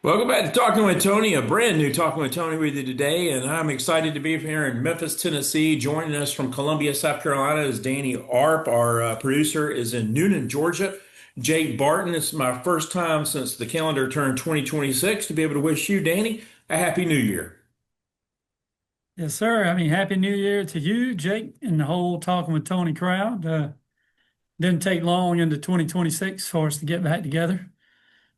Welcome back to Talking with Tony, a brand new Talking with Tony with you today. And I'm excited to be here in Memphis, Tennessee. Joining us from Columbia, South Carolina is Danny Arp. Our producer is in Noonan, Georgia. Jake Barton. It's my first time since the calendar turned 2026 to be able to wish you, Danny, a Happy New Year. Yes, sir. I mean, Happy New Year to you, Jake, and the whole Talking with Tony crowd. Didn't take long into 2026 for us to get back together.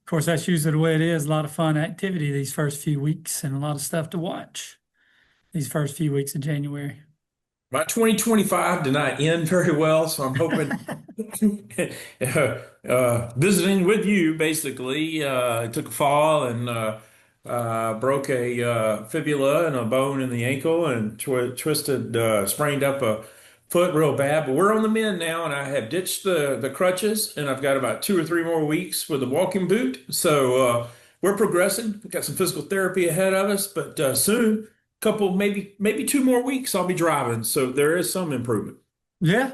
Of course, that's usually the way it is. A lot of fun activity these first few weeks and a lot of stuff to watch these first few weeks of January. My 2025 did not end very well, so I'm hoping visiting with you basically. I took a fall and broke a fibula and a bone in the ankle and twisted, sprained up a foot real bad. But we're on the mend now, and I have ditched the crutches, and I've got about 2 or 3 more weeks with a walking boot. So we're progressing. We've got some physical therapy ahead of us, but soon, couple maybe 2 more weeks, I'll be driving. So there is some improvement. Yeah,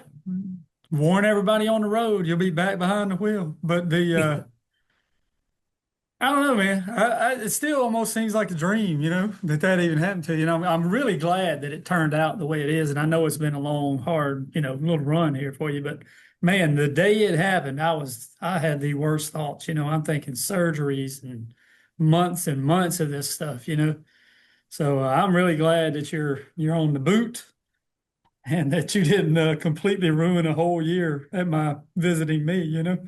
warn everybody on the road. You'll be back behind the wheel. But I don't know, man. It still almost seems like a dream, that even happened to you. I'm really glad that it turned out the way it is. And I know it's been a long, hard, little run here for you. But man, the day it happened, I had the worst thoughts. I'm thinking surgeries and months of this stuff. So I'm really glad that you're on the boot and that you didn't completely ruin a whole year at my visiting me.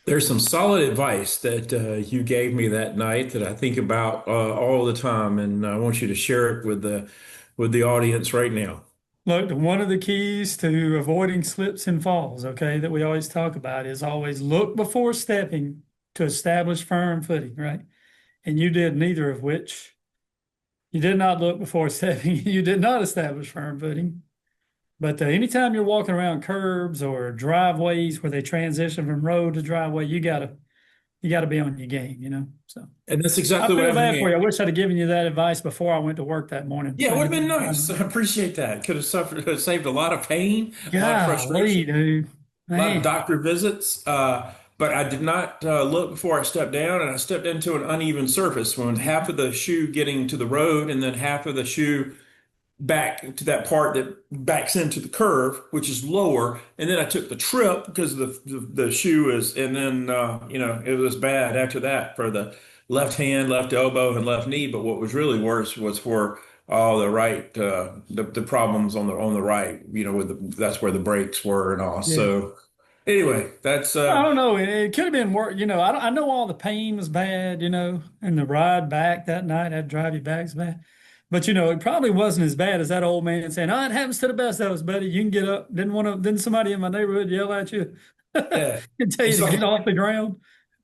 There's some solid advice that you gave me that night that I think about all the time, and I want you to share it with the audience right now. Look, one of the keys to avoiding slips and falls, okay, that we always talk about is always look before stepping to establish firm footing, right? And you did neither of which. You did not look before stepping. You did not establish firm footing. But anytime you're walking around curbs or driveways where they transition from road to driveway, you gotta be on your game. So And that's I exactly what feel happened to bad for me. you. I wish I'd have given you that advice before I went to work that morning, Yeah, it would trying to have get been you nice. I home. appreciate that. Could have saved a lot of pain, a lot of Golly, frustration, dude. a lot of Man. doctor visits. But I did not look before I stepped down, and I stepped into an uneven surface when half of the shoe getting to the road, and then half of the shoe back to that part that backs into the curve, which is lower. And then I took the trip because the shoe is, and then it was bad after that for the left hand, left elbow, and left knee. But what was really worse was for all the right the problems on the right. With that's where the brakes were and all. Yeah. So anyway, that's I don't know. It could have been worse. I know all the pain was bad, and the ride back that night, that drive you back's bad. But it probably wasn't as bad as that old man saying, "Oh, it happens to the best of us, buddy. You can get up." Didn't somebody in my neighborhood yell at you yeah. and tell you He's to get like, off the ground?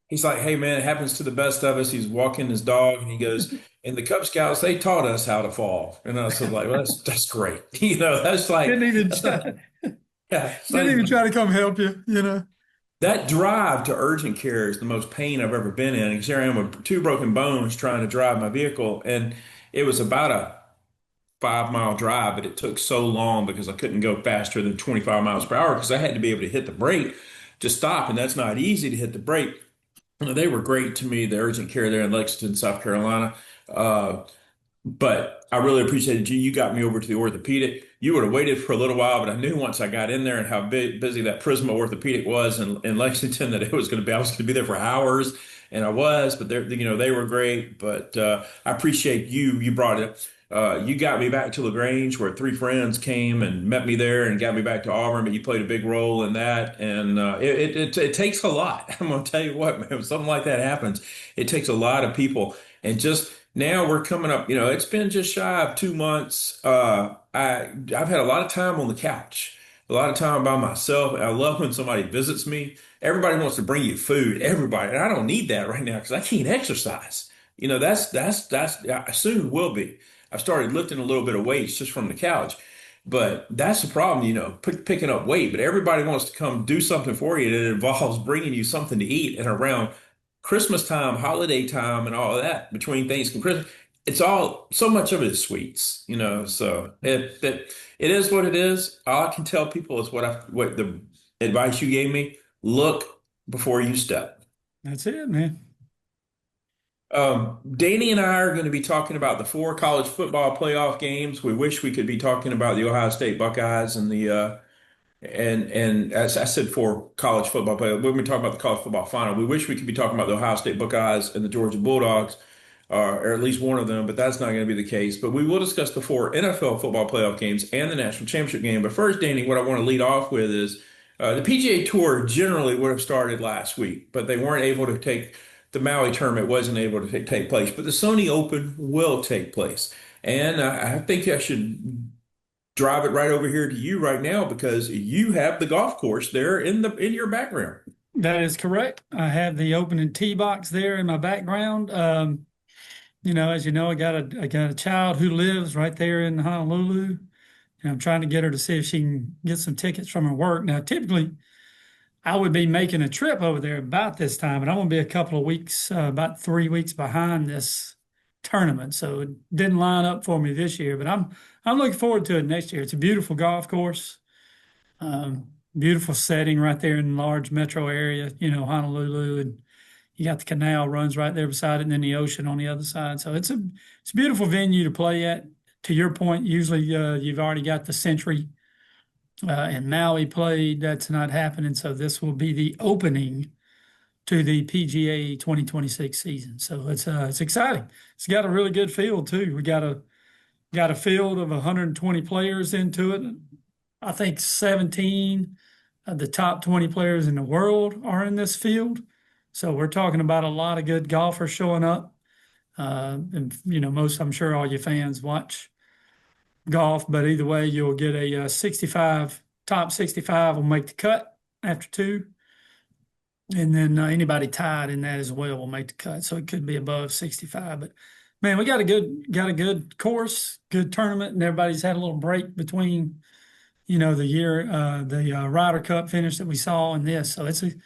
He's like, hey man, it happens to the best of us. He's walking his dog, and he goes, "And the Cub Scouts, they taught us how to fall." And I was like, well, that's great. That's like Didn't even that's not, try, yeah, it's didn't even like try to come help you. that drive to urgent care is the most pain I've ever been in. Because here I am with two broken bones trying to drive my vehicle, and it was about a 5 mile drive, but it took so long because I couldn't go faster than 25 miles per hour because I had to be able to hit the brake to stop, and that's not easy to hit the brake. They were great to me, the urgent care there in Lexington, South Carolina. Uh, but I really appreciated you. You got me over to the orthopedic. You would have waited for a little while, but I knew once I got in there and how busy that Prisma orthopedic was in Lexington that I was going to be there for hours, and I was. But they were great. But I appreciate you. You brought it. You got me back to LaGrange, where three friends came and met me there and got me back to Auburn. But you played a big role in that, and it takes a lot. I'm gonna tell you what, man. When something like that happens, it takes a lot of people, and just now we're coming up. It's been just shy of 2 months. I've had a lot of time on the couch, a lot of time by myself. I love when somebody visits me. Everybody wants to bring you food, everybody, and I don't need that right now because I can't exercise. That's I soon will be. I've started lifting a little bit of weights just from the couch. But that's the problem, picking up weight. But everybody wants to come do something for you that involves bringing you something to eat. And around Christmas time, holiday time, and all of that, between Thanksgiving and Christmas, it's all so much of it is sweets. So it is what it is. All I can tell people is what the advice you gave me: look before you step. That's it, man. Danny and I are going to be talking about the four college football playoff games. We wish we could be talking about the Ohio State Buckeyes and the and as I said for college football, but when we talk about the college football final, we wish we could be talking about the Ohio State Buckeyes and the Georgia Bulldogs, or at least one of them, but that's not going to be the case. But we will discuss the four NFL football playoff games and the national championship game. But first, Danny, what I want to lead off with is the PGA Tour generally would have started last week, but they weren't able to take the Maui tournament wasn't able to take place. But the Sony Open will take place. And I think I should drive it right over here to you right now because you have the golf course there in your background. That is correct. I have the opening tee box there in my background. As you know, I got a child who lives right there in Honolulu, and I'm trying to get her to see if she can get some tickets from her work. Now, typically, I would be making a trip over there about this time, and I'm going to be a couple of weeks, about 3 weeks behind this tournament. So it didn't line up for me this year, but I'm looking forward to it next year. It's a beautiful golf course, beautiful setting right there in the large metro area, Honolulu, and you got the canal runs right there beside it, and then the ocean on the other side. So it's a beautiful venue to play at. To your point, usually you've already got the Century and Maui played. That's not happening. So this will be the opening to the PGA 2026 season. So it's exciting. It's got a really good field too. We got a field of 120 players into it. I think 17 of the top 20 players in the world are in this field. So we're talking about a lot of good golfers showing up. And I'm sure all your fans watch golf, but either way, you'll get a 65, top 65 will make the cut after two. And then anybody tied in that as well will make the cut. So it could be above 65. But man, we got a good course, good tournament, and everybody's had a little break between, the Ryder Cup finish that we saw and this. So it's going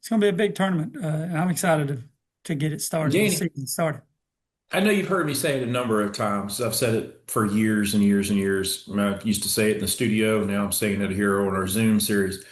to be a big tournament, and I'm excited to get it started. The Danny, season started. I know you've heard me say it a number of times. I've said it for years and years and years. I used to say it in the studio. Now I'm saying it here on our Zoom series.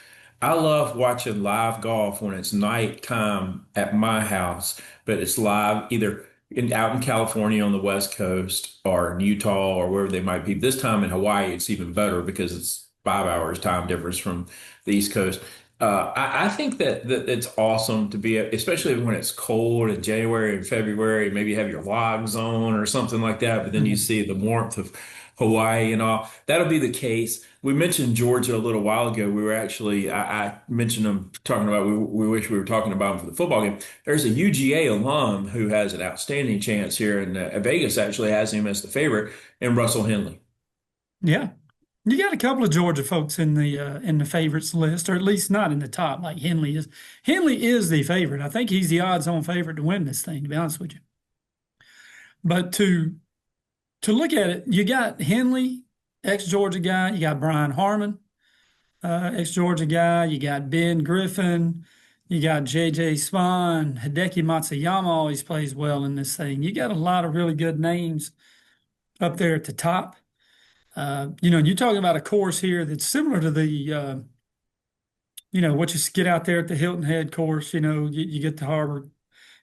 I love watching live golf when it's nighttime at my house, but it's live either out in California on the West Coast or in Utah or wherever they might be. This time in Hawaii, it's even better because it's 5 hours time difference from the East Coast. I think that it's awesome to be, especially when it's cold in January and February, maybe you have your logs on or something like that, but then you Mhm. see the warmth of Hawaii and all. That'll be the case. We mentioned Georgia a little while ago. We were actually, I mentioned them talking about, we wish we were talking about them for the football game. There's a UGA alum who has an outstanding chance here, and Vegas actually has him as the favorite, and Russell Henley. Yeah. You got a couple of Georgia folks in the favorites list, or at least not in the top, like Henley is. Henley is the favorite. I think he's the odds-on favorite to win this thing, to be honest with you. But to look at it, you got Henley, ex-Georgia guy, you got Brian Harmon, ex-Georgia guy, you got Ben Griffin, you got JJ Spahn, Hideki Matsuyama always plays well in this thing. You got a lot of really good names up there at the top. And you're talking about a course here that's similar to what you get out there at the Hilton Head course. You get the Harbor.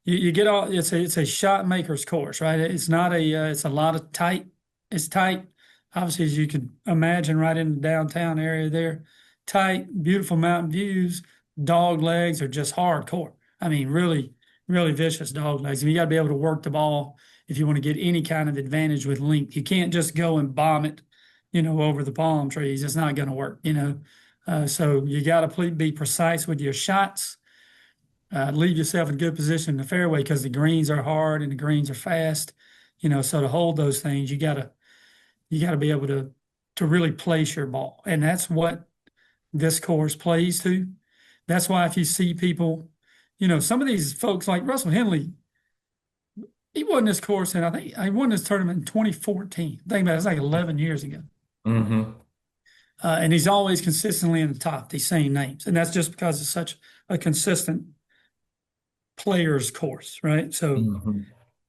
You get all. It's a shot maker's course, right? It's not it's a lot of tight. It's tight, obviously, as you can imagine, right in the downtown area there. Tight, beautiful mountain views. Dog legs are just hardcore. I mean, really, really vicious dog legs. And you got to be able to work the ball if you want to get any kind of advantage with length. You can't just go and bomb it, over the palm trees. It's not going to work. So you got to be precise with your shots. Leave yourself in good position in the fairway because the greens are hard and the greens are fast. So to hold those things, you got to be able to really place your ball, and that's what this course plays to. That's why if you see people, some of these folks like Russell Henley, he won this course, and I think he won this tournament in 2014. Think about it, it's like 11 years ago. Hmm. And he's always consistently in the top, these same names. And that's just because it's such a consistent players course, right? So Hmm.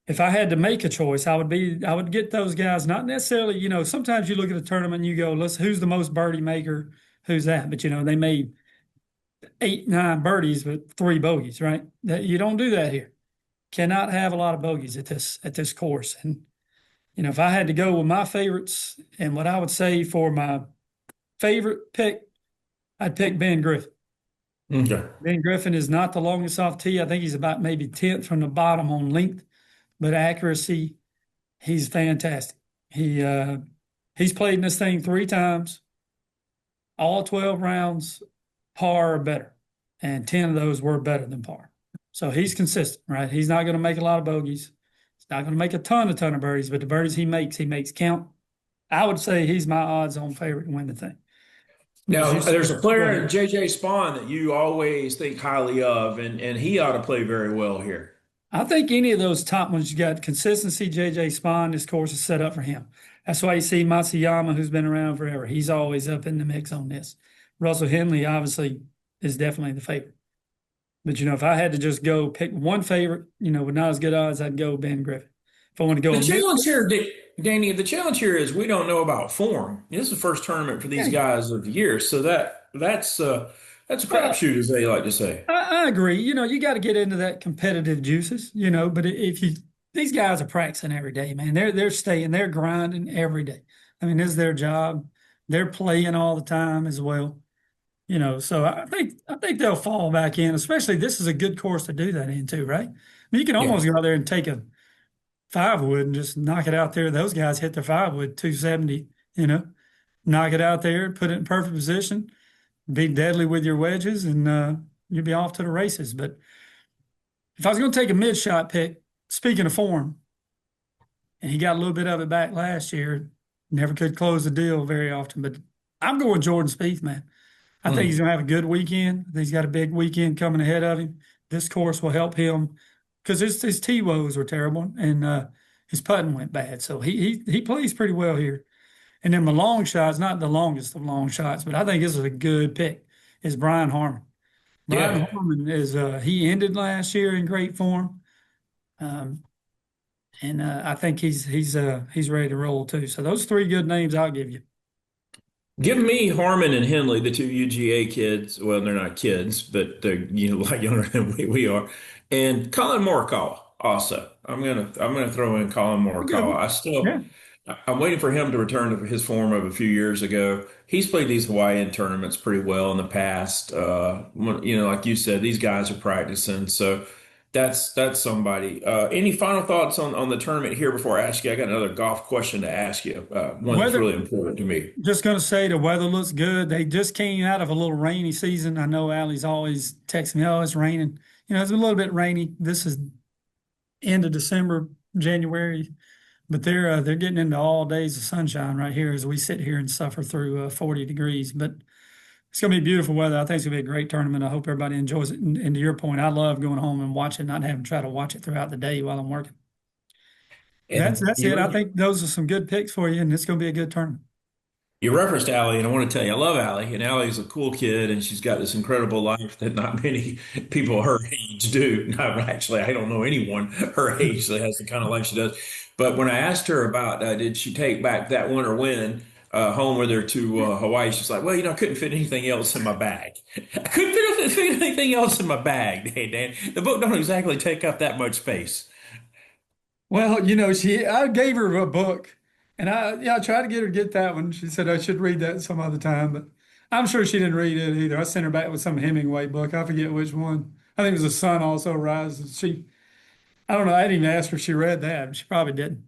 if I had to make a choice, I would get those guys, not necessarily, sometimes you look at a tournament and you go, who's the most birdie maker? Who's that? But they made 8, 9 birdies with 3 bogeys, right? You don't do that here. cannot have a lot of bogeys at this course. And if I had to go with my favorites and what I would say for my favorite pick, I'd pick Ben Griffin. Okay. Ben Griffin is not the longest off tee. I think he's about maybe 10th from the bottom on length, but accuracy, he's fantastic. He's played in this thing 3 times, all 12 rounds, par or better, and 10 of those were better than par. So he's consistent, right? He's not going to make a lot of bogeys. He's not going to make a ton of birdies, but the birdies he makes count. I would say he's my odds-on favorite to win the thing. As Now, you there's a said, go player, ahead. JJ Spawn, that you always think highly of, and he ought to play very well here. I think any of those top ones, you got consistency. JJ Spawn, this course is set up for him. That's why you see Matsuyama, who's been around forever. He's always up in the mix on this. Russell Henley, obviously, is definitely the favorite. But if I had to just go pick one favorite, with not as good odds, I'd go Ben Griffin. If I want to go The a mid, challenge here, Danny, the challenge here is we don't know about form. This is the first tournament for these yeah, guys of the year, so that's a well, crapshoot, as they like to say. I agree. You got to get into that competitive juices. But if you these guys are practicing every day, man. They're grinding every day. I mean, this is their job. They're playing all the time as well. So I think they'll fall back in. Especially this is a good course to do that in too, right? I mean, you can Yeah, almost go out there and take a 5 wood and just knock it out there. Those guys hit their 5 wood 270. Knock it out there, put it in perfect position, be deadly with your wedges, and you'll be off to the races. But if I was going to take a mid shot pick, speaking of form, and he got a little bit of it back last year, never could close the deal very often. But I'm going Jordan Spieth, man. I think he's mm, going to have a good weekend. I think he's got a big weekend coming ahead of him. This course will help him because his tee woes were terrible and his putting went bad. So he plays pretty well here. And then my long shots, not the longest of long shots, but I think this is a good pick, is Brian Harman. Brian yeah. Harman he ended last year in great form. Um, and I think he's ready to roll too. So those three good names I'll give you. Give me Harmon and Henley, the two UGA kids. Well, they're not kids, but they're a lot younger than we are. And Colin Morikawa also. I'm gonna throw in Colin Good Morikawa. one. Yeah. I'm waiting for him to return to his form of a few years ago. He's played these Hawaiian tournaments pretty well in the past. Like you said, these guys are practicing, so that's somebody. Any final thoughts on the tournament here before I ask you? I got another golf question to ask you. One that's Weather, really important to me. just going to say the weather looks good. They just came out of a little rainy season. I know Allie's always texting me, oh, it's raining. It's a little bit rainy. This is end of December, January, but they're getting into all days of sunshine right here as we sit here and suffer through 40 degrees. But it's going to be beautiful weather. I think it's going to be a great tournament. I hope everybody enjoys it. And to your point, I love going home and watching, not having to try to watch it throughout the day while I'm working. And That's it. I think those are some good picks for you, and it's going to be a good tournament. you referenced Allie, and I want to tell you, I love Allie, and Allie's a cool kid, and she's got this incredible life that not many people her age do. Not actually, I don't know anyone her age that has the kind of life she does. But when I asked her about did she take back that winter win home with her to Hawaii, she's like, well, I couldn't fit anything else in my bag. I couldn't fit anything else in my bag. Hey, Dan, the book don't exactly take up that much space. Well, I gave her a book, and I tried to get her to get that one. She said I should read that some other time, but I'm sure she didn't read it either. I sent her back with some Hemingway book. I forget which one. I think it was The Sun Also Rises. I don't know. I didn't even ask her if she read that. She probably didn't.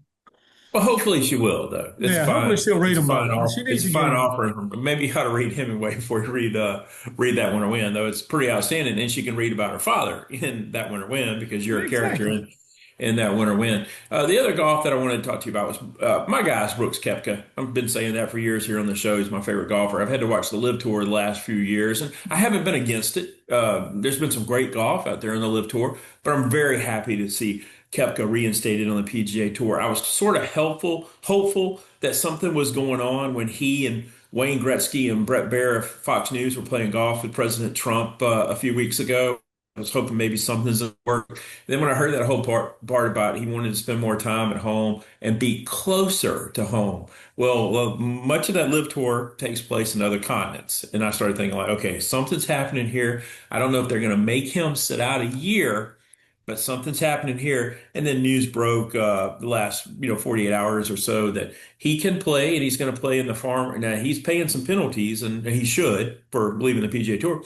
Well, hopefully she will, though. Yeah, hopefully she'll read It's a them fine both. She offer. needs It's a to get fine them. offering. Maybe you ought to read Hemingway before you read that Winter Wind, though. It's pretty outstanding, and she can read about her father in that Winter Wind because you're a character Exactly. in that Winter Wind. The other golf that I wanted to talk to you about was my guy's Brooks Koepka. I've been saying that for years here on the show. He's my favorite golfer. I've had to watch the Live Tour the last few years, and I haven't been against it. There's been some great golf out there in the Live Tour, but I'm very happy to see Koepka reinstated on the PGA Tour. I was sort of hopeful that something was going on when he and Wayne Gretzky and Brett Baer of Fox News were playing golf with President Trump a few weeks ago. I was hoping maybe something's at work. Then when I heard that whole part about he wanted to spend more time at home and be closer to home. Well, much of that Live Tour takes place in other continents, and I started thinking like, okay, something's happening here. I don't know if they're going to make him sit out a year but something's happening here. And then news broke the last 48 hours or so that he can play and he's going to play in the farm. Now he's paying some penalties and he should for leaving the PGA Tour.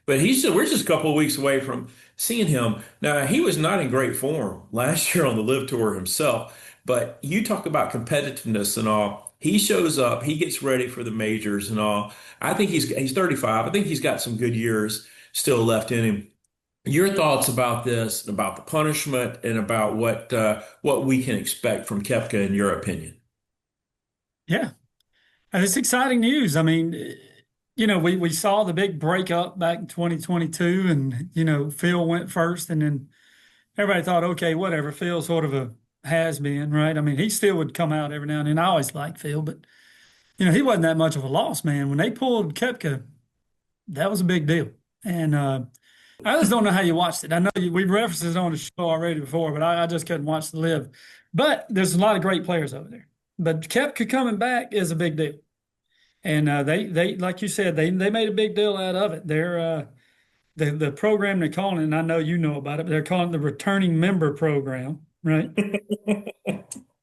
But we're just a couple of weeks away from seeing him. Now, he was not in great form last year on the Live Tour himself, but you talk about competitiveness and all. He shows up, he gets ready for the majors and all. I think he's 35. I think he's got some good years still left in him. Your thoughts about this, about the punishment, and about what we can expect from Koepka, in your opinion? Yeah. And it's exciting news. I mean, we saw the big breakup back in 2022, and, Phil went first, and then everybody thought, okay, whatever, Phil's sort of a has been, right? I mean, he still would come out every now and then. I always liked Phil, but, he wasn't that much of a loss, man. When they pulled Koepka, that was a big deal. And I just don't know how you watched it. I know we've referenced it on the show already before, but I just couldn't watch the live. But there's a lot of great players over there. But Koepka coming back is a big deal. And they like you said, they made a big deal out of it. The program they're calling it, and I know you know about it, but they're calling it the returning member program, right?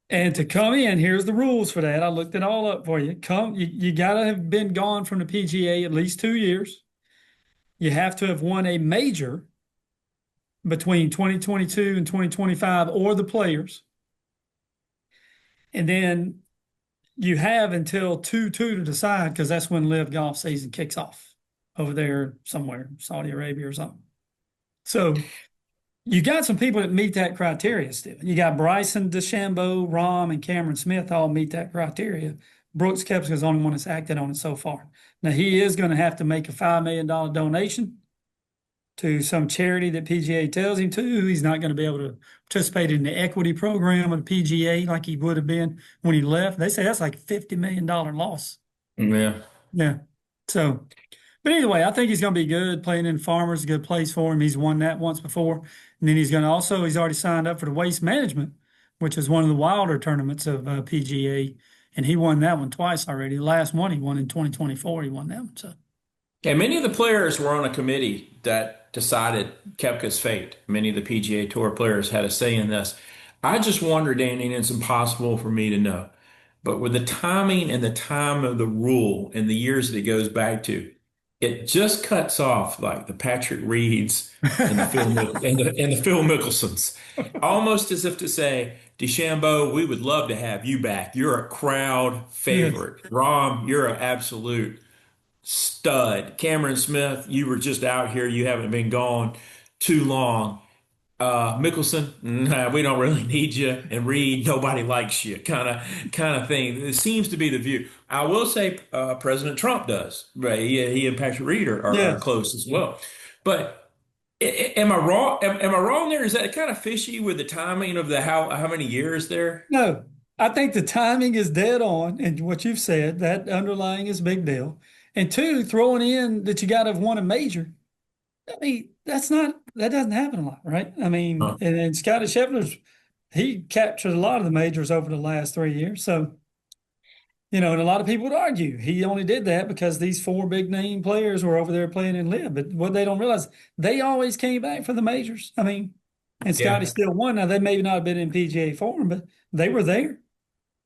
And to come in, here's the rules for that. I looked it all up for you. You gotta have been gone from the PGA at least 2 years. You have to have won a major between 2022 and 2025 or the players. And then you have until 2/2 to decide because that's when live golf season kicks off over there somewhere, Saudi Arabia or something. So you got some people that meet that criteria still. You got Bryson DeChambeau, Rahm, and Cameron Smith all meet that criteria. Brooks Koepka is the only one that's acted on it so far. Now he is going to have to make a $5 million donation to some charity that PGA tells him to. He's not going to be able to participate in the equity program of the PGA like he would have been when he left. They say that's like $50 million loss. Yeah. Yeah. So, but anyway, I think he's going to be good playing in Farmers, a good place for him. He's won that once before. And then he's already signed up for the Waste Management, which is one of the wilder tournaments of PGA. And he won that one twice already. The last one he won in 2024, he won that one. So, Yeah, many of the players were on a committee that decided Koepka's fate. Many of the PGA Tour players had a say in this. I just wonder, Danny, and it's impossible for me to know, but with the timing and the time of the rule and the years that it goes back to, it just cuts off like the Patrick Reeds and the Phil Mickelsons, almost as if to say, DeChambeau, we would love to have you back. You're a crowd yes. favorite. Rom, you're an absolute stud. Cameron Smith, you were just out here. You haven't been gone too long. Mickelson, nah, we don't really need you. And Reed, nobody likes you. Kind of thing. It seems to be the view. I will say, President Trump does. Right? He and Patrick Reed are Yes. close as well. But am I wrong? Am I wrong there? Is that kind of fishy with the timing of the how many years there? No, I think the timing is dead on, and what you've said, that underlying is a big deal. And two, throwing in that you got to have won a major. I mean, that doesn't happen a lot, right? I mean, Huh. and Scotty Scheffler's he captured a lot of the majors over the last 3 years. So, and a lot of people would argue he only did that because these four big name players were over there playing in live. But what they don't realize, they always came back for the majors. I mean, and Scotty Yeah. still won. Now they may not have been in PGA form, but they were there.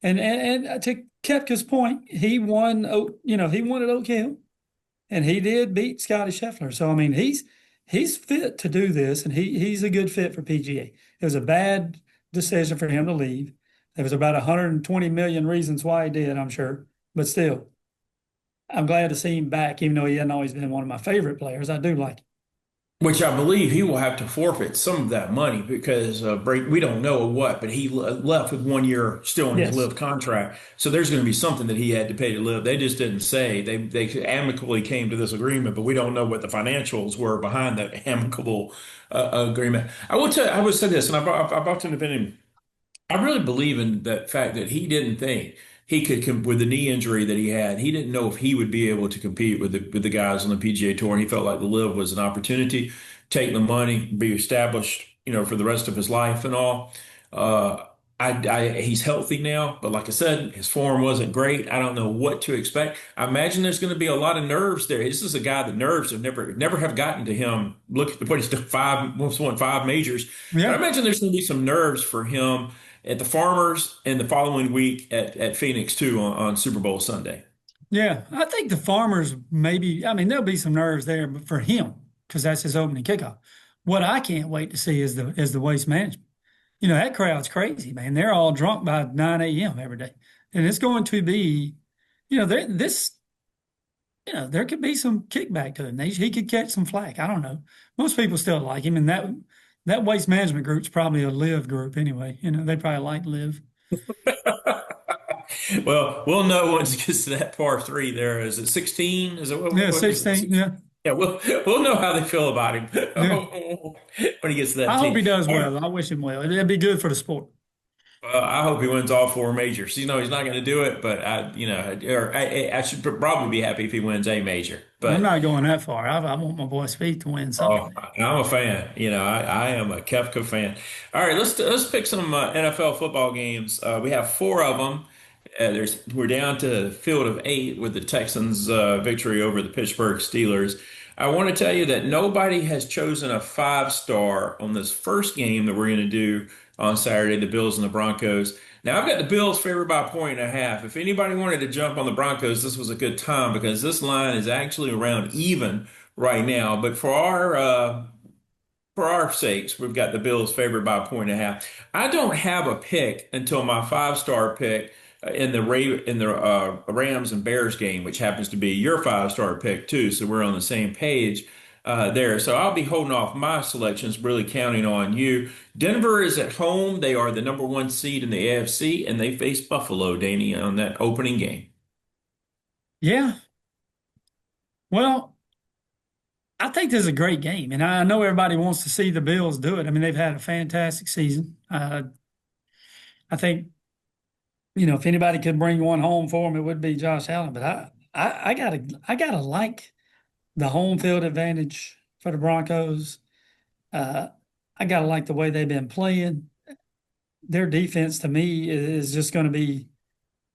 And to Koepka's point, he won at Oak Hill, and he did beat Scotty Scheffler. So I mean, he's fit to do this, and he's a good fit for PGA. It was a bad decision for him to leave. There was about 120 million reasons why he did, I'm sure, but still, I'm glad to see him back, even though he hadn't always been one of my favorite players. I do like him. Which I believe he will have to forfeit some of that money because we don't know what, but he left with 1 year still in his Yes. live contract. So there's going to be something that he had to pay to live. They just didn't say. They amicably came to this agreement, but we don't know what the financials were behind that amicable agreement. I would say this, and I've often been I really believe in that fact that he didn't think he could, with the knee injury that he had, he didn't know if he would be able to compete with the guys on the PGA Tour. And he felt like the Live was an opportunity, take the money, be established, for the rest of his life and all. He's healthy now, but like I said, his form wasn't great. I don't know what to expect. I imagine there's going to be a lot of nerves there. This is a guy that nerves have never have gotten to him. Look at what he's done, almost won five majors. But I Yeah. imagine there's going to be some nerves for him at the Farmers and the following week at Phoenix too on Super Bowl Sunday. Yeah. I think the Farmers maybe, I mean, there'll be some nerves there, but for him, because that's his opening kickoff. What I can't wait to see is the waste management. That crowd's crazy, man. They're all drunk by 9 a.m. every day. And it's going to be, this, there could be some kickback to him. He could catch some flack. I don't know. Most people still like him, and that waste management group's probably a live group anyway. They probably like live. Well, we'll know once it gets to that par three there. Is it 16? Is it Yeah, what was it? 16. Yeah. Yeah, we'll know how they feel about him Yeah. when he gets to that I hope tee. he does All right. well. I wish him well. It'd be good for the sport. I hope he wins all four majors. He's not going to do it, but I should probably be happy if he wins a major. I'm But not going that far. I want my boy Speed to win oh, something. I'm a fan. I am a Kefka fan. All right, let's pick some NFL football games. We have four of them. We're down to the field of eight with the Texans' victory over the Pittsburgh Steelers. I want to tell you that nobody has chosen a five-star on this first game that we're going to do on Saturday, the Bills and the Broncos. Now, I've got the Bills favored by a point and a half. If anybody wanted to jump on the Broncos, this was a good time because this line is actually around even right now. But for our sakes, we've got the Bills favored by a point and a half. I don't have a pick until my five-star pick in the Rams and Bears game, which happens to be your five-star pick too. So we're on the same page there. So I'll be holding off my selections, really counting on you. Denver is at home. They are the number one seed in the AFC, and they face Buffalo, Danny, on that opening game. Yeah. Well, I think this is a great game, and I know everybody wants to see the Bills do it. I mean, they've had a fantastic season. I think if anybody could bring one home for them, it would be Josh Allen. But I gotta like the home field advantage for the Broncos. Uh, I gotta like the way they've been playing. Their defense to me is just going to be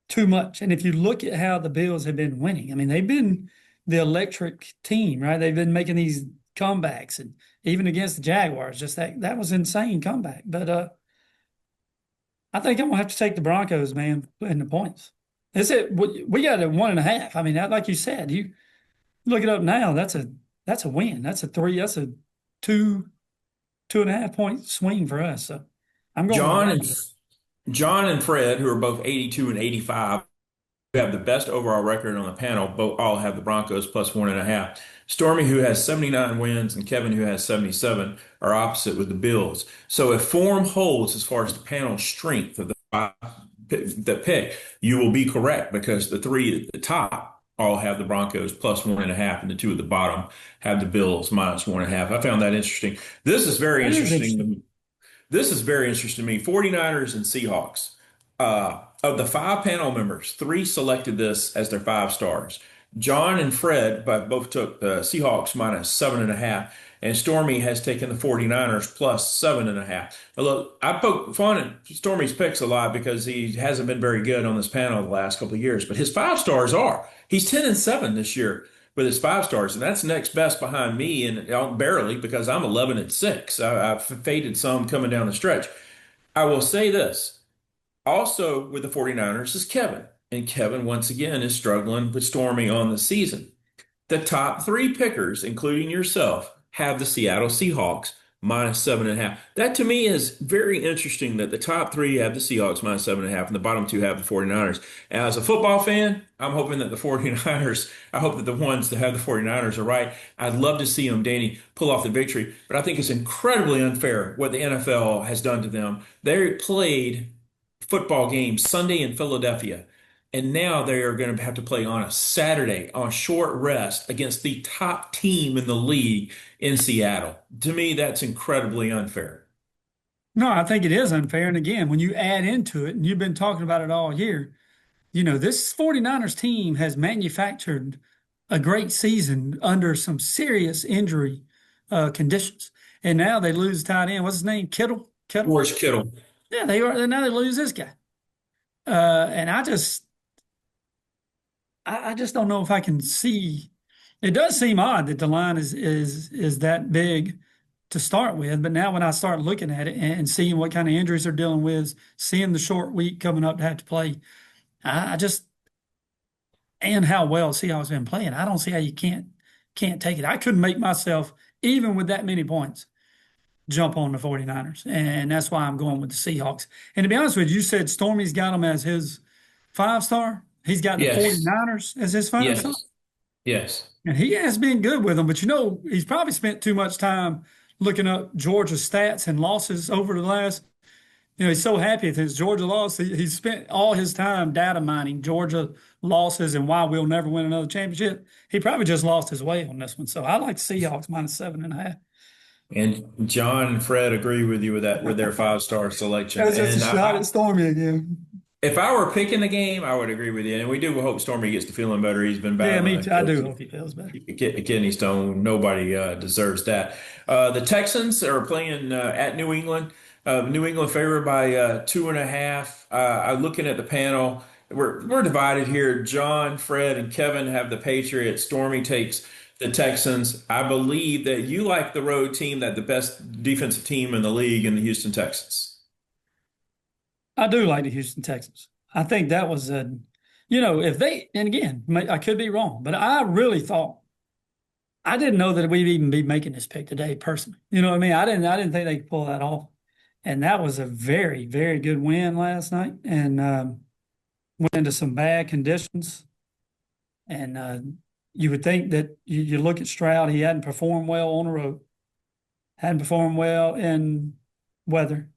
too much. And if you look at how the Bills have been winning, I mean, they've been the electric team, right? They've been making these comebacks, and even against the Jaguars, just that was insane comeback. But I think I'm gonna have to take the Broncos, man, in the points. That's it. We got a 1.5. I mean, like you said, you look it up now. That's a win. That's a three. That's a 2.5 point swing for us. So I'm going with the John and Broncos. John and Fred, who are both 82 and 85, who have the best overall record on the panel, both all have the Broncos plus 1.5. Stormy, who has 79 wins, and Kevin, who has 77, are opposite with the Bills. So if form holds as far as the panel strength of the pick, you will be correct because the three at the top all have the Broncos plus 1.5, and the two at the bottom have the Bills minus 1.5. I found that interesting. This is very That is interesting. interesting. This is very interesting to me. 49ers and Seahawks. Of the five panel members, three selected this as their five stars. John and Fred both took the Seahawks minus 7.5, and Stormy has taken the 49ers plus 7.5. Now look, I poke fun at Stormy's picks a lot because he hasn't been very good on this panel the last couple of years, but his five stars are. He's 10 and 7 this year with his five stars, and that's next best behind me, and barely because I'm 11 and 6. I've faded some coming down the stretch. I will say this also with the 49ers is Kevin, and Kevin once again is struggling with Stormy on the season. The top three pickers, including yourself, have the Seattle Seahawks minus 7.5. That to me is very interesting that the top three have the Seahawks minus 7.5 and the bottom two have the 49ers. As a football fan, I'm hoping that the 49ers, I hope that the ones that have the 49ers are right. I'd love to see them, Danny, pull off the victory, but I think it's incredibly unfair what the NFL has done to them. They played football games Sunday in Philadelphia. And now they are going to have to play on a Saturday on short rest against the top team in the league in Seattle. To me, that's incredibly unfair. No, I think it is unfair. And again, when you add into it, and you've been talking about it all year, this 49ers team has manufactured a great season under some serious injury conditions. And now they lose tight end. What's his name? Kittle? Kittle? George Kittle. Yeah, they are. Now they lose this guy. And I just don't know if I can see. It does seem odd that the line is that big to start with, but now when I start looking at it and seeing what kind of injuries they're dealing with, seeing the short week coming up to have to play, I just and how well Seahawks been playing, I don't see how you can't take it. I couldn't make myself, even with that many points, jump on the 49ers. And that's why I'm going with the Seahawks. And to be honest with you, you said Stormy's got them as his 5 star. He's got the Yes, 49ers as his 5 star. yes, yes. And he has been good with them, but he's probably spent too much time looking up Georgia's stats and losses over the last. He's so happy with his Georgia loss. He spent all his time data mining Georgia losses and why we'll never win another championship. He probably just lost his way on this one. So I like Seahawks -7.5. And John and Fred agree with you with that with their 5 star selection. That's just a And shot at Stormy again. if I were picking the game, I would agree with you. And we do hope Stormy gets to feeling better. He's been Yeah, battling me a too. I do hope he feels better. kidney stone. Nobody deserves that. The Texans are playing at New England. New England favored by 2.5. I'm looking at the panel. We're divided here. John, Fred, and Kevin have the Patriots. Stormy takes the Texans. I believe that you like the road team, that the best defensive team in the league in the Houston Texans. I do like the Houston Texans. I think that was if they, and again, I could be wrong, but I really thought, I didn't know that we'd even be making this pick today personally. You know what I mean? I didn't think they could pull that off. And that was a very, very good win last night and went into some bad conditions. And you would think that you look at Stroud, he hadn't performed well on the road, hadn't performed well in weather,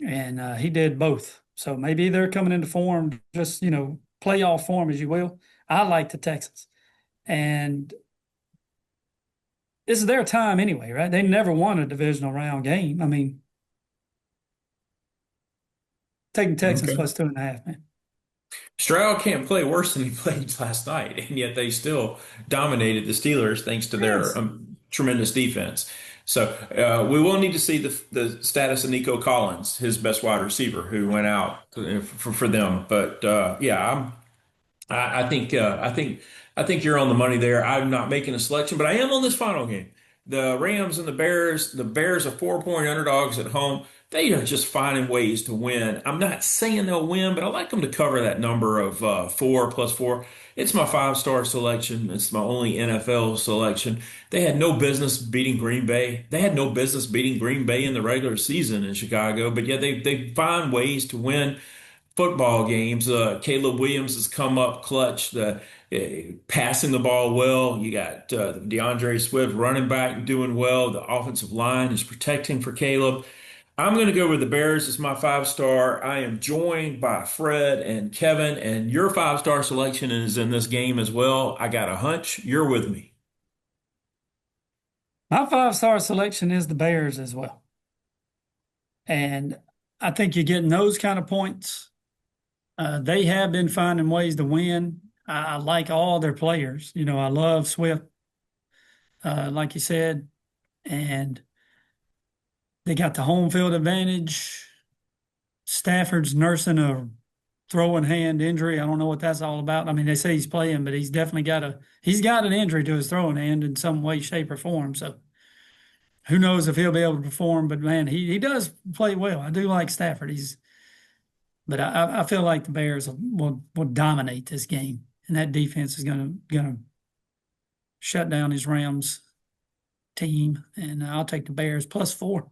and he did both. So maybe they're coming into form, just playoff form, as you will. I like the Texans, and this is their time anyway, right? They never won a divisional round game. I mean, taking Texans Okay. +2.5, man. Stroud can't play worse than he played last night, and yet they still dominated the Steelers thanks to their Yes. tremendous defense. So we will need to see the status of Nico Collins, his best wide receiver, who went out for them. But yeah, I think you're on the money there. I'm not making a selection, but I am on this final game. The Rams and the Bears. The Bears are 4-point underdogs at home. They are just finding ways to win. I'm not saying they'll win, but I like them to cover that number of 4 + 4. It's my 5 star selection. It's my only NFL selection. They had no business beating Green Bay. They had no business beating Green Bay in the regular season in Chicago, but yet they find ways to win football games. Caleb Williams has come up clutch, passing the ball well. You got DeAndre Swift running back doing well. The offensive line is protecting for Caleb. I'm going to go with the Bears as my 5 star. I am joined by Fred and Kevin, and your 5 star selection is in this game as well. I got a hunch you're with me. My 5 star selection is the Bears as well. And I think you're getting those kind of points. They have been finding ways to win. I like all their players. I love Swift, like you said, and they got the home field advantage. Stafford's nursing a throwing hand injury. I don't know what that's all about. I mean, they say he's playing, but he's got an injury to his throwing hand in some way, shape, or form. So who knows if he'll be able to perform? But man, he does play well. I do like Stafford. But I feel like the Bears will dominate this game, and that defense is gonna shut down his Rams team. And I'll take the Bears +4.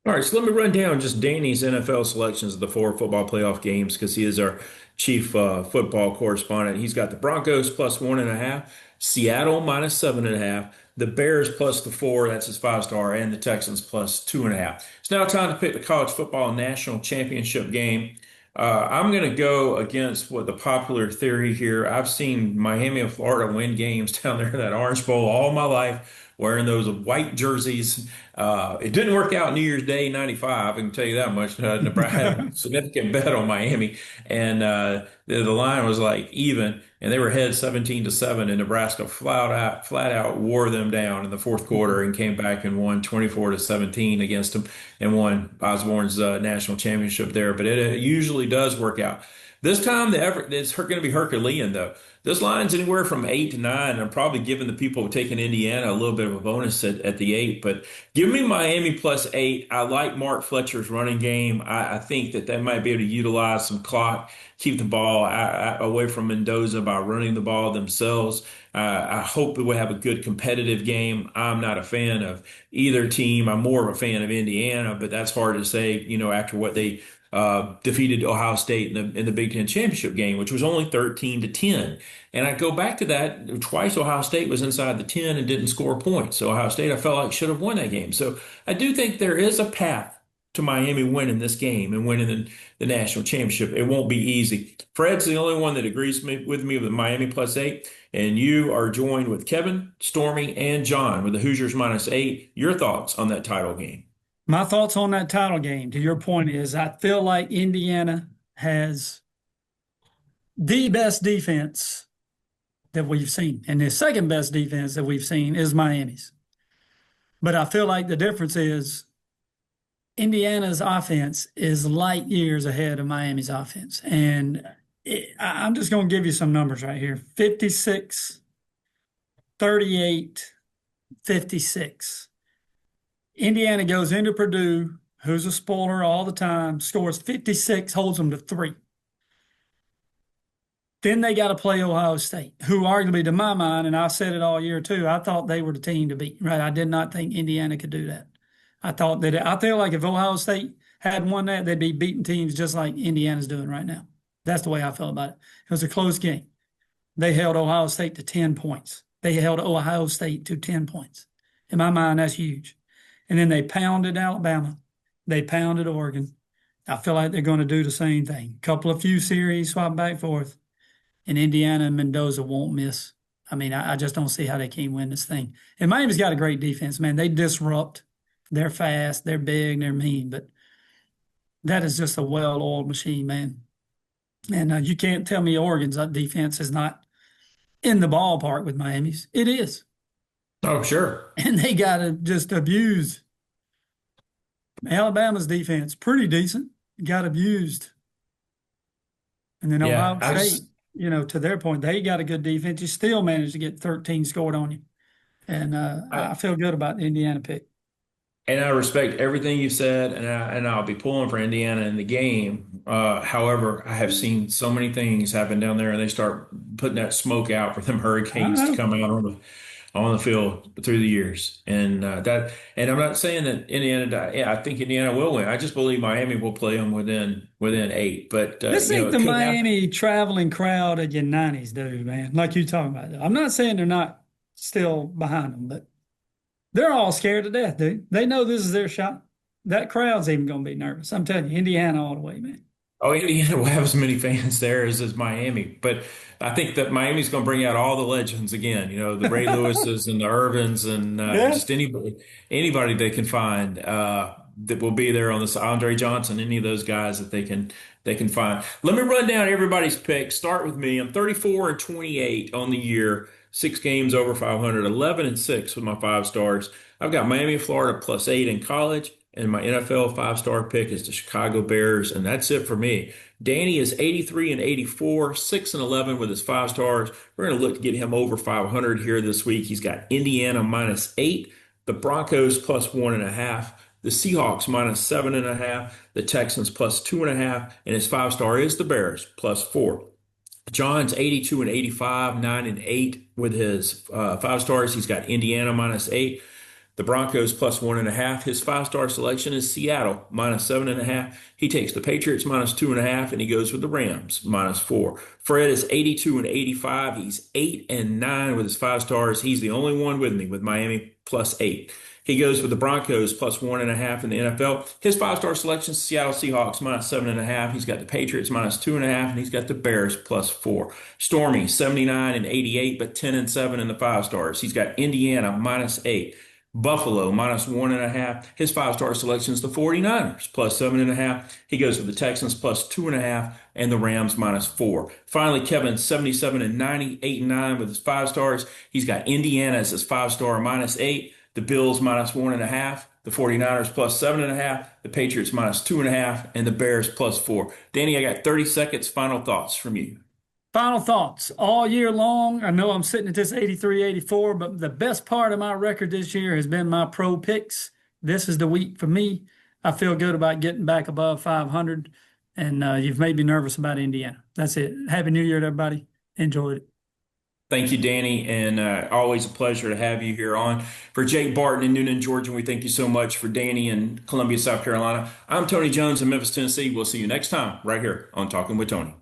All right, so let me run down just Danny's NFL selections of the 4 football playoff games because he is our chief football correspondent. He's got the Broncos +1.5, Seattle -7.5, the Bears +4, that's his 5 star, and the Texans +2.5. It's now time to pick the college football national championship game. I'm going to go against what the popular theory here. I've seen Miami and Florida win games down there in that Orange Bowl all my life, wearing those white jerseys. It didn't work out New Year's Day '95. I can tell you that much. Nebraska had a significant bet on Miami, and the line was like even. and they were ahead 17-7, and Nebraska flat out wore them down in the fourth quarter and came back and won 24-17 against them and won Osborne's national championship there. But it usually does work out. This time, it's going to be Herculean, though. This line's anywhere from 8 to 9. I'm probably giving the people taking Indiana a little bit of a bonus at the 8, but give me Miami +8. I like Mark Fletcher's running game. I think that they might be able to utilize some clock, keep the ball away from Mendoza by running the ball themselves. I hope that we'll have a good competitive game. I'm not a fan of either team. I'm more of a fan of Indiana, but that's hard to say, after what they defeated Ohio State in the Big Ten championship game, which was only 13-10. And I go back to that twice. Ohio State was inside the 10 and didn't score points. So Ohio State, I felt like should have won that game. So I do think there is a path to Miami winning this game and winning the national championship. It won't be easy. Fred's the only one that agrees with me with Miami +8. And you are joined with Kevin, Stormy, and John with the Hoosiers -8. Your thoughts on that title game? My thoughts on that title game, to your point, is I feel like Indiana has the best defense that we've seen, and the second best defense that we've seen is Miami's. But I feel like the difference is Indiana's offense is light years ahead of Miami's offense. And I'm just going to give you some numbers right here: 56, 38, 56. Indiana goes into Purdue, who's a spoiler all the time, scores 56, holds them to 3. Then they got to play Ohio State, who arguably, to my mind, and I said it all year too, I thought they were the team to beat, right? I did not think Indiana could do that. I feel like if Ohio State had won that, they'd be beating teams just like Indiana's doing right now. That's the way I felt about it. It was a close game. They held Ohio State to 10 points. They held Ohio State to 10 points. In my mind, that's huge. And then they pounded Alabama. They pounded Oregon. I feel like they're going to do the same thing. Few series, swap back and forth. And Indiana and Mendoza won't miss. I mean, I just don't see how they can't win this thing. And Miami's got a great defense, man. They disrupt. They're fast. They're big. They're mean. But that is just a well-oiled machine, man. And you can't tell me Oregon's defense is not in the ballpark with Miami's. It is. Oh, sure. And they got to just abuse Alabama's defense. Pretty decent. Got abused. And then Yeah, Ohio State, to their point, they got a good defense. You still managed to get 13 scored on you. And I feel good about the Indiana pick. And I respect everything you said, and I'll be pulling for Indiana in the game. However, I have seen so many things happen down there, and they start putting that smoke out for them I hurricanes to know. come out on the field through the years. And I'm not saying that Indiana. Yeah, I think Indiana will win. I just believe Miami will play them within 8. But This ain't it the could happen. Miami traveling crowd of your 90s, dude, man. Like you talking about. I'm not saying they're not still behind them, but they're all scared to death, dude. They know this is their shot. That crowd's even going to be nervous. I'm telling you, Indiana all the way, man. Oh, Indiana will have as many fans there as Miami, but I think that Miami's going to bring out all the legends again. The Ray Lewises and the Irvins and Yeah. just anybody they can find that will be there on this. Andre Johnson, any of those guys that they can find. Let me run down everybody's picks. Start with me. I'm 34-28 on the year. 6 games over 500, 11-6 with my 5 stars. I've got Miami, Florida +8 in college. And my NFL 5-star pick is the Chicago Bears, and that's it for me. Danny is 83-84, 6-11 with his 5 stars. We're going to look to get him over 500 here this week. He's got Indiana -8, the Broncos +1.5, the Seahawks -7.5, the Texans +2.5, and his 5-star is the Bears +4. John's 82-85, 9-8 with his 5 stars. He's got Indiana -8. The Broncos +1.5. His 5-star selection is Seattle -7.5. He takes the Patriots -2.5, and he goes with the Rams -4. Fred is 82-85. He's 8-9 with his 5 stars. He's the only one with me with Miami +8. He goes with the Broncos +1.5 in the NFL. His 5-star selection is Seattle Seahawks -7.5. He's got the Patriots -2.5, and he's got the Bears +4. Stormy 79-88, but 10-7 in the 5 stars. He's got Indiana -8. Buffalo minus 1.5. His five-star selection is the 49ers plus 7.5. He goes with the Texans plus 2.5 and the Rams minus 4. Finally, Kevin 77 and 90, 8 and 9 with his five stars. He's got Indiana as his five-star minus 8, the Bills minus 1.5, the 49ers plus 7.5, the Patriots minus 2.5, and the Bears plus 4. Danny, I got 30 seconds. Final thoughts from you. Final thoughts all year long. I know I'm sitting at this 83, 84, but the best part of my record this year has been my pro picks. This is the week for me. I feel good about getting back above 500, and you've made me nervous about Indiana. That's it. Happy New Year to everybody. Enjoyed it. Thank you, Danny, and always a pleasure to have you here on. For Jake Barton in Noonan, Georgia, we thank you so much. For Danny in Columbia, South Carolina, I'm Tony Jones in Memphis, Tennessee. We'll see you next time right here on Talking with Tony.